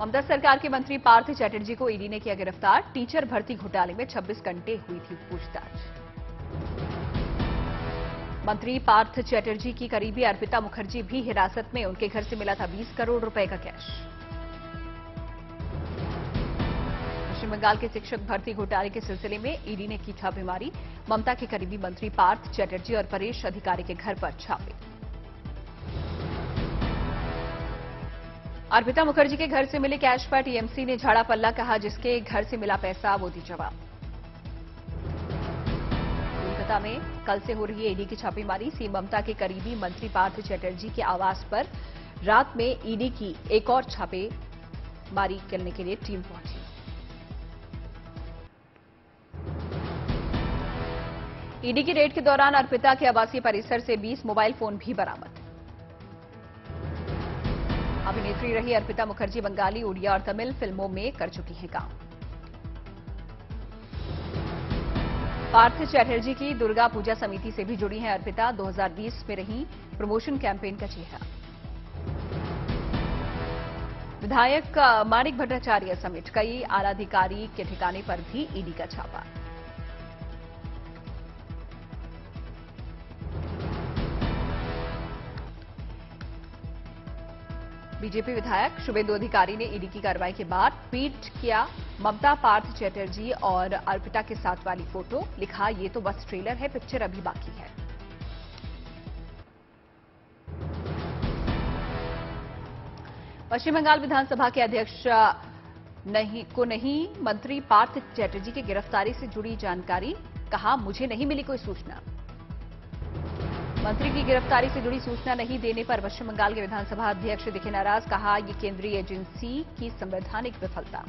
ममता सरकार के मंत्री पार्थ चैटर्जी को ईडी ने किया गिरफ्तार। टीचर भर्ती घोटाले में 26 घंटे हुई थी पूछताछ। मंत्री पार्थ चैटर्जी की करीबी अर्पिता मुखर्जी भी हिरासत में। उनके घर से मिला था 20 करोड़ रुपए का कैश। पश्चिम बंगाल के शिक्षक भर्ती घोटाले के सिलसिले में ईडी ने की छापेमारी। ममता के करीबी मंत्री पार्थ चैटर्जी और परेश अधिकारी के घर पर छापे। अर्पिता मुखर्जी के घर से मिले कैश पर टीएमसी ने झाड़ा पल्ला। कहा, जिसके घर से मिला पैसा वो दी जवाब। कोलकाता में कल से हो रही ईडी की छापेमारी। सीएम ममता के करीबी मंत्री पार्थ चैटर्जी के आवास पर रात में ईडी की एक और छापेमारी करने के लिए टीम पहुंची। ईडी की रेड के दौरान अर्पिता के आवासीय परिसर से 20 मोबाइल फोन भी बरामद। अभिनेत्री रही अर्पिता मुखर्जी बंगाली, उड़िया और तमिल फिल्मों में कर चुकी हैं काम। पार्थ चैटर्जी की दुर्गा पूजा समिति से भी जुड़ी हैं अर्पिता। 2020 में रही प्रमोशन कैंपेन का चेहरा। विधायक माणिक भट्टाचार्य समेत कई आलाधिकारी के ठिकाने पर भी ईडी का छापा। बीजेपी विधायक शुभेंदु अधिकारी ने ईडी की कार्रवाई के बाद ट्वीट किया, ममता पार्थ चैटर्जी और अर्पिता के साथ वाली फोटो। लिखा, ये तो बस ट्रेलर है, पिक्चर अभी बाकी है। पश्चिम बंगाल विधानसभा के अध्यक्ष नहीं मंत्री पार्थ चैटर्जी की गिरफ्तारी से जुड़ी जानकारी। कहा, मुझे नहीं मिली कोई सूचना। मंत्री की गिरफ्तारी से जुड़ी सूचना नहीं देने पर पश्चिम बंगाल के विधानसभा अध्यक्ष दिखे नाराज। कहा, ये केंद्रीय एजेंसी की संवैधानिक विफलता।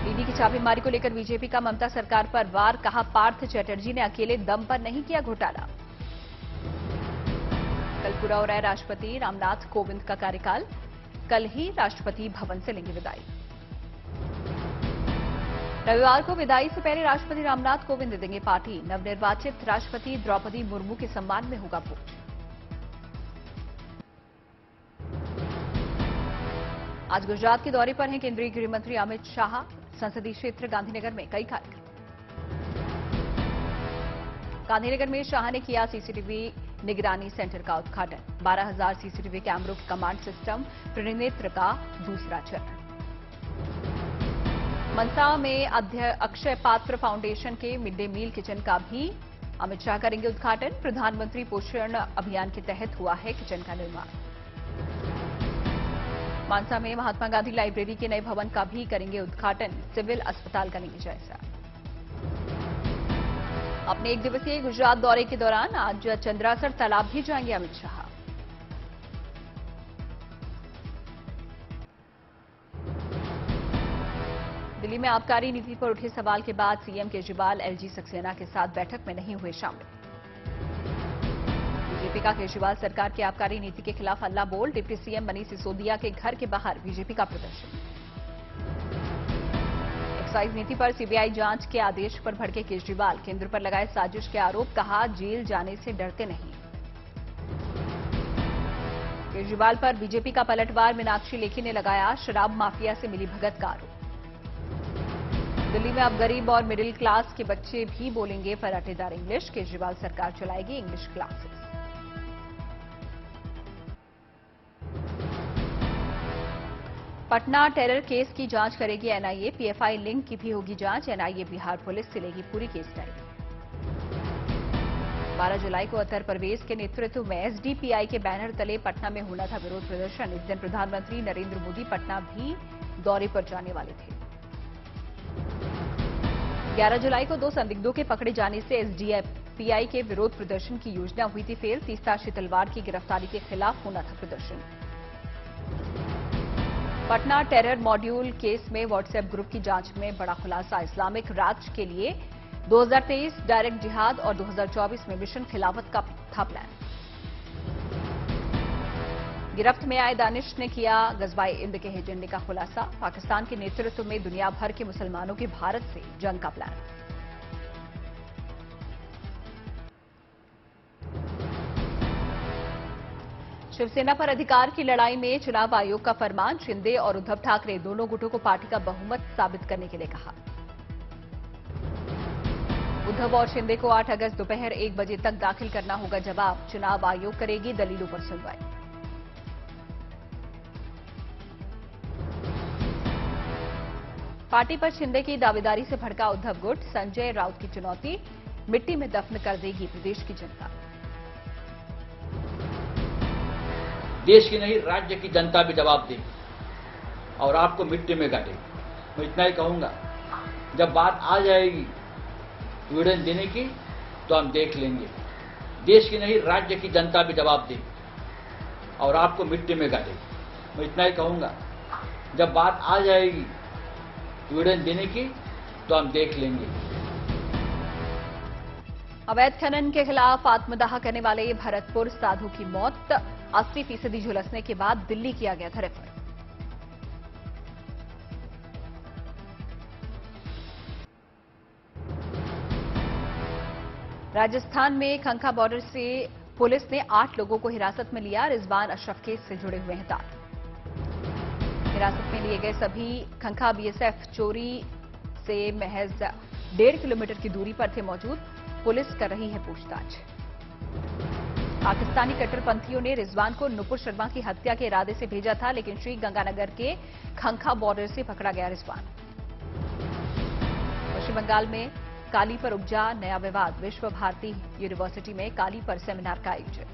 ईडी की छापेमारी को लेकर बीजेपी का ममता सरकार पर वार। कहा, पार्थ चैटर्जी ने अकेले दम पर नहीं किया घोटाला। कल पूरा हो रहा है राष्ट्रपति रामनाथ कोविंद का कार्यकाल। कल ही राष्ट्रपति भवन से लेंगे विदाई। रविवार को विदाई से पहले राष्ट्रपति रामनाथ कोविंद देंगे पार्टी। नवनिर्वाचित राष्ट्रपति द्रौपदी मुर्मू के सम्मान में होगा भोज। आज गुजरात के दौरे पर हैं केंद्रीय गृह मंत्री अमित शाह। संसदीय क्षेत्र गांधीनगर में कई कार्यक्रम। गांधीनगर में शाह ने किया सीसीटीवी निगरानी सेंटर का उद्घाटन। 12,000 सीसीटीवी कैमरों के कमांड सिस्टम त्रिनेत्र का दूसरा चरण। मनसा में अक्षय पात्र फाउंडेशन के मिड डे मील किचन का भी अमित शाह करेंगे उद्घाटन। प्रधानमंत्री पोषण अभियान के तहत हुआ है किचन का निर्माण। मानसा में महात्मा गांधी लाइब्रेरी के नए भवन का भी करेंगे उद्घाटन। सिविल अस्पताल का लेंगे जायजा। अपने एक दिवसीय गुजरात दौरे के दौरान आज चंद्रासर तालाब भी जाएंगे अमित शाह। दिल्ली में आबकारी नीति पर उठे सवाल के बाद सीएम केजरीवाल एलजी सक्सेना के साथ बैठक में नहीं हुए शामिल। बीजेपी का केजरीवाल सरकार की आबकारी नीति के खिलाफ हल्ला बोल। डिप्टी सीएम मनीष सिसोदिया के घर के बाहर बीजेपी का प्रदर्शन। एक्साइज नीति पर सीबीआई जांच के आदेश पर भड़के केजरीवाल। केंद्र पर लगाए साजिश के आरोप। कहा, जेल जाने से डरते नहीं। केजरीवाल पर बीजेपी का पलटवार। मीनाक्षी लेखी ने लगाया शराब माफिया से मिली भगत का आरोप। दिल्ली में अब गरीब और मिडिल क्लास के बच्चे भी बोलेंगे फराटेदार इंग्लिश। केजरीवाल सरकार चलाएगी English classes. Patna terror case की जांच करेगी एनआईए। पीएफआई लिंक की भी होगी जांच। एनआईए बिहार पुलिस से लेगी पूरी केस डायरी। 12 जुलाई को उत्तर प्रदेश के नेतृत्व में एसडीपीआई के बैनर तले पटना में होना था विरोध प्रदर्शन। इस दिन प्रधानमंत्री नरेंद्र मोदी पटना भी दौरे पर जाने वाले थे। 11 जुलाई को 2 संदिग्धों के पकड़े जाने से एसडीपीआई के विरोध प्रदर्शन की योजना हुई थी फेल। तीस्ता शितलवाड़ की गिरफ्तारी के खिलाफ होना था प्रदर्शन। पटना टेरर मॉड्यूल केस में व्हाट्सएप ग्रुप की जांच में बड़ा खुलासा। इस्लामिक राज्य के लिए 2023 डायरेक्ट जिहाद और 2024 में मिशन खिलाफत का था प्लान। गिरफ्त में आए दानिश ने किया गजवाए हिंद के एजेंडे का खुलासा। पाकिस्तान के नेतृत्व में दुनिया भर के मुसलमानों के भारत से जंग का प्लान। शिवसेना पर अधिकार की लड़ाई में चुनाव आयोग का फरमान, शिंदे और उद्धव ठाकरे दोनों गुटों को पार्टी का बहुमत साबित करने के लिए कहा। उद्धव और शिंदे को 8 अगस्त दोपहर 1 बजे तक दाखिल करना होगा जवाब, चुनाव आयोग करेगी दलीलों पर सुनवाई। पार्टी पर शिंदे की दावेदारी से भड़का उद्धव गुट, संजय राउत की चुनौती, मिट्टी में दफन कर देगी प्रदेश की जनता। देश की नहीं राज्य की जनता भी जवाब देगी और आपको मिट्टी में गाड़ेगी। मैं इतना ही कहूंगा, जब बात आ जाएगी विवरण देने की तो हम देख लेंगे। देश की नहीं राज्य की जनता भी जवाब देगी और आपको मिट्टी में गाड़ेगी। मैं इतना ही कहूंगा, जब बात आ जाएगी विवरण देने की तो हम देख लेंगे। अवैध खनन के खिलाफ आत्मदाह करने वाले भरतपुर साधु की मौत, 80% झुलसने के बाद दिल्ली किया गया था रेफर। राजस्थान में खंखा बॉर्डर से पुलिस ने 8 लोगों को हिरासत में लिया। रिजवान अशरफ केस से जुड़े हुए हैं तार। हिरासत में लिए गए सभी खंखा बीएसएफ चोरी से महज 1.5 किलोमीटर की दूरी पर थे मौजूद। पुलिस कर रही है पूछताछ। पाकिस्तानी कट्टरपंथियों ने रिजवान को नुपुर शर्मा की हत्या के इरादे से भेजा था, लेकिन श्री गंगानगर के खंखा बॉर्डर से पकड़ा गया रिजवान। पश्चिम बंगाल में काली पर उपजा नया विवाद, विश्व भारती यूनिवर्सिटी में काली पर सेमिनार का आयोजन।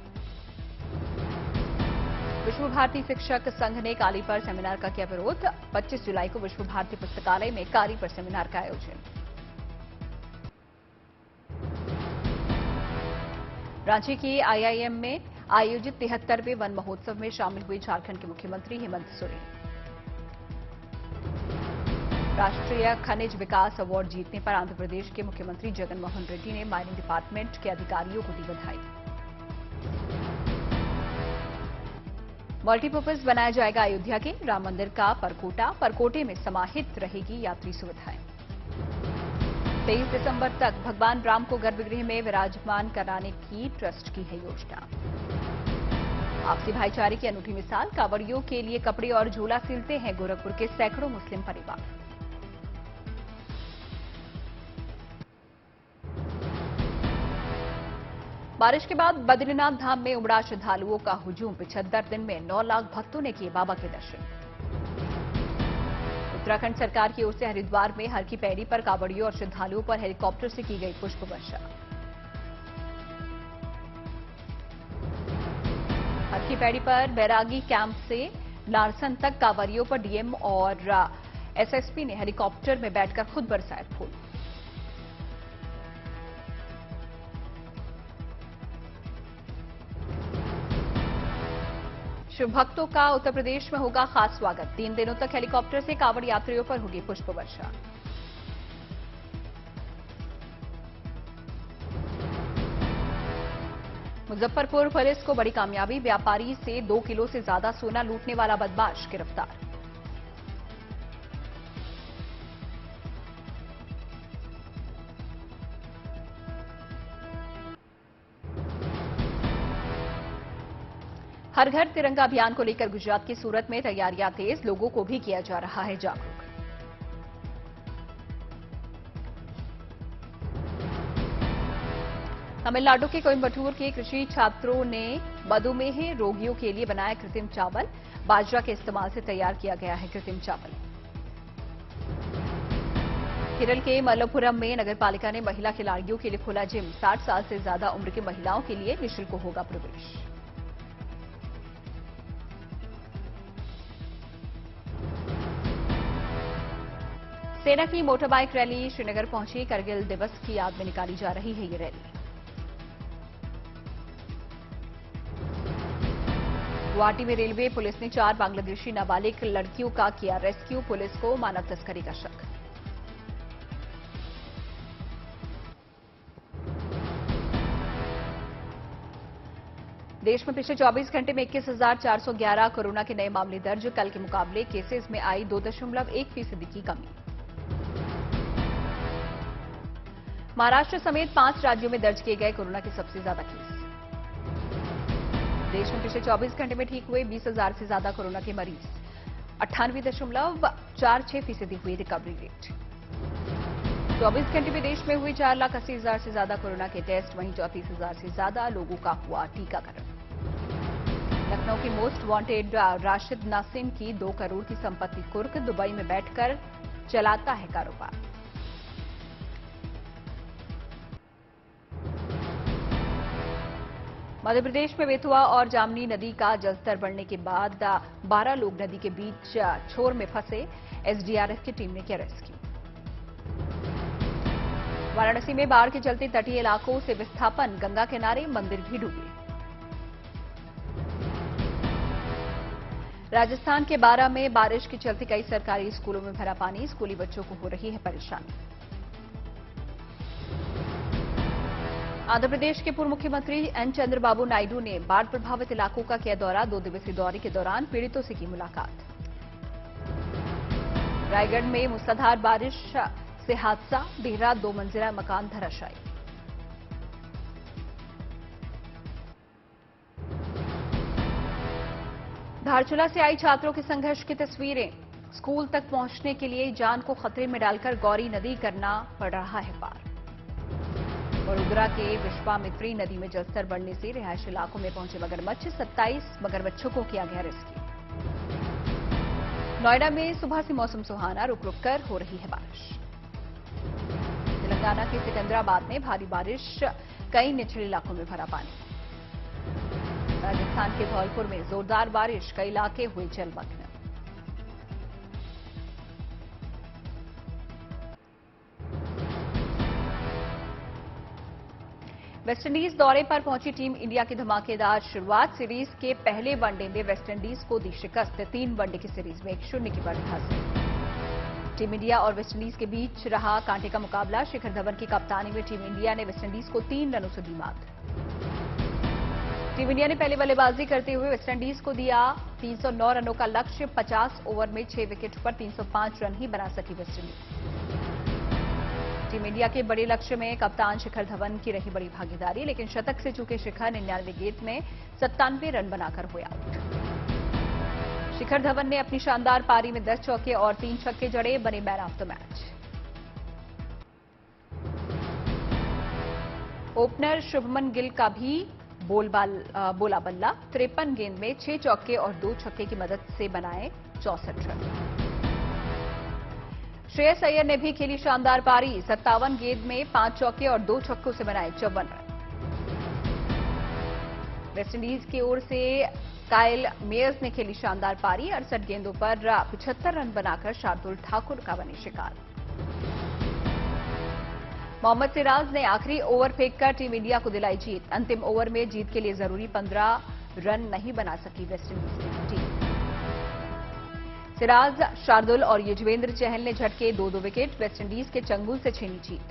विश्व भारती शिक्षक संघ ने काली पर सेमिनार का किया विरोध। 25 जुलाई को विश्व भारती पुस्तकालय में काली पर सेमिनार का आयोजन। रांची के आईआईएम में आयोजित 73वें वन महोत्सव में शामिल हुए झारखंड के मुख्यमंत्री हेमंत सोरेन। राष्ट्रीय खनिज विकास अवार्ड जीतने पर आंध्र प्रदेश के मुख्यमंत्री जगन मोहन रेड्डी ने माइनिंग डिपार्टमेंट के अधिकारियों को दी बधाई। मल्टीपर्पज बनाया जाएगा अयोध्या के राम मंदिर का परकोटे में समाहित रहेगी यात्री सुविधाएं। 23 दिसंबर तक भगवान राम को गर्भगृह में विराजमान कराने की ट्रस्ट की है योजना। आपसी भाईचारे की अनूठी मिसाल, कांवड़ियों के लिए कपड़े और झोला सिलते हैं गोरखपुर के सैकड़ों मुस्लिम परिवार। बारिश के बाद बद्रीनाथ धाम में उमड़ा श्रद्धालुओं का हुजूम। 75 दिन में 9 लाख भक्तों ने किए बाबा के दर्शन। उत्तराखंड सरकार की ओर से हरिद्वार में हर की पैड़ी पर कांवड़ियों और श्रद्धालुओं पर हेलीकॉप्टर से की गई पुष्प वर्षा। हर की पैड़ी पर बैरागी कैंप से लारसन तक कांवड़ियों पर डीएम और एसएसपी ने हेलीकॉप्टर में बैठकर खुद बरसाए फूल। शिव भक्तों का उत्तर प्रदेश में होगा खास स्वागत। 3 दिनों तक हेलीकॉप्टर से कांवड़ यात्रियों पर होगी पुष्प वर्षा। मुजफ्फरपुर पुलिस को बड़ी कामयाबी, व्यापारी से 2 किलो से ज्यादा सोना लूटने वाला बदमाश गिरफ्तार। हर घर तिरंगा अभियान को लेकर गुजरात की सूरत में तैयारियां तेज, लोगों को भी किया जा रहा है जागरूक। तमिलनाडु के कोयम्बटूर के कृषि छात्रों ने मधुमेह रोगियों के लिए बनाया कृत्रिम चावल। बाजरा के इस्तेमाल से तैयार किया गया है कृत्रिम चावल। केरल के मलप्पुरम में नगरपालिका ने महिला खिलाड़ियों के लिए खोला जिम। 60 साल से ज्यादा उम्र की महिलाओं के लिए निःशुल्क होगा प्रवेश। सेना की मोटरबाइक रैली श्रीनगर पहुंची। करगिल दिवस की याद में निकाली जा रही है ये रैली। गुवाहाटी में रेलवे पुलिस ने 4 बांग्लादेशी नाबालिग लड़कियों का किया रेस्क्यू। पुलिस को मानव तस्करी का शक। देश में पिछले 24 घंटे में 21,411 कोरोना के नए मामले दर्ज। कल के मुकाबले केसेस में आई 2.1% की कमी। महाराष्ट्र समेत 5 राज्यों में दर्ज किए गए कोरोना के सबसे ज्यादा केस। देश में पिछले 24 घंटे में ठीक हुए 20,000 से ज्यादा कोरोना के मरीज। 98.46% हुई रिकवरी रेट। 24 घंटे में देश में हुए 4,80,000 से ज्यादा कोरोना के टेस्ट, वहीं 34,000 से ज्यादा लोगों का हुआ टीकाकरण। लखनऊ की मोस्ट वांटेड राशिद नासिन की 2 करोड़ की संपत्ति कुर्क, दुबई में बैठकर चलाता है कारोबार। मध्य प्रदेश में बेतुआ और जामनी नदी का जलस्तर बढ़ने के बाद 12 लोग नदी के बीच छोर में फंसे। एसडीआरएफ की टीम ने किया रेस्क्यू। वाराणसी में बाढ़ के चलते तटीय इलाकों से विस्थापन, गंगा किनारे मंदिर भी डूबे। राजस्थान के बारा में बारिश के चलते कई सरकारी स्कूलों में भरा पानी, स्कूली बच्चों को हो रही है परेशानी। आंध्र प्रदेश के पूर्व मुख्यमंत्री एन चंद्रबाबू नायडू ने बाढ़ प्रभावित इलाकों का किया दौरा। 2 दिवसीय दौरे के दौरान पीड़ितों से की मुलाकात। रायगढ़ में मूसलाधार बारिश से हादसा, डेहरा 2 मंजिला मकान धराशायी। धारचूला से आई छात्रों के संघर्ष की तस्वीरें। स्कूल तक पहुंचने के लिए जान को खतरे में डालकर गौरी नदी करना पड़ रहा है पार। वडोदरा के विश्वामित्री नदी में जलस्तर बढ़ने से रिहायशी इलाकों में पहुंचे मगरमच्छ। 27 मगरमच्छों को किया गया रेस्क्यू। नोएडा में सुबह से मौसम सुहाना, रुक रुक कर हो रही है बारिश। तेलंगाना के सिकंदराबाद में भारी बारिश, कई निचले इलाकों में भरा पानी। राजस्थान के धौलपुर में जोरदार बारिश, कई इलाके हुए जलमग्न। वेस्टइंडीज दौरे पर पहुंची टीम इंडिया की धमाकेदार शुरुआत। सीरीज के पहले वनडे में वेस्टइंडीज को दी शिकस्त। 3 वनडे की सीरीज में 1-0 की बढ़त हासिल। टीम इंडिया और वेस्टइंडीज के बीच रहा कांटे का मुकाबला। शिखर धवन की कप्तानी में टीम इंडिया ने वेस्टइंडीज को 3 रनों से दी मात। टीम इंडिया ने पहले बल्लेबाजी करते हुए वेस्टइंडीज को दिया 309 रनों का लक्ष्य। 50 ओवर में 6 विकेट पर 305 रन ही बना सकी वेस्टइंडीज। टीम इंडिया के बड़े लक्ष्य में कप्तान शिखर धवन की रही बड़ी भागीदारी, लेकिन शतक से चूके शिखर 99 गेंद में 97 रन बनाकर हुए आउट। शिखर धवन ने अपनी शानदार पारी में 10 चौके और 3 छक्के जड़े, बने man of the match. Opener Shubman Gill का भी बोला बल्ला। 53 गेंद में 6 चौके और 2 छक्के की मदद से बनाए 64 रन। श्रेयस अय्यर ने भी खेली शानदार पारी। 57 गेंद में 5 चौके और 2 छक्कों से बनाए 54 रन। वेस्टइंडीज की ओर से काइल मेयर्स ने खेली शानदार पारी। 68 गेंदों पर 75 रन बनाकर शार्दुल ठाकुर का बने शिकार। मोहम्मद सिराज ने आखिरी ओवर फेंककर टीम इंडिया को दिलाई जीत। अंतिम ओवर में जीत के लिए जरूरी 15 रन नहीं बना सकी वेस्टइंडीज की टीम। सिराज, शार्दुल और युजवेंद्र चहल ने झटके 2-2 विकेट। वेस्टइंडीज के चंगुल से छीनी जीत।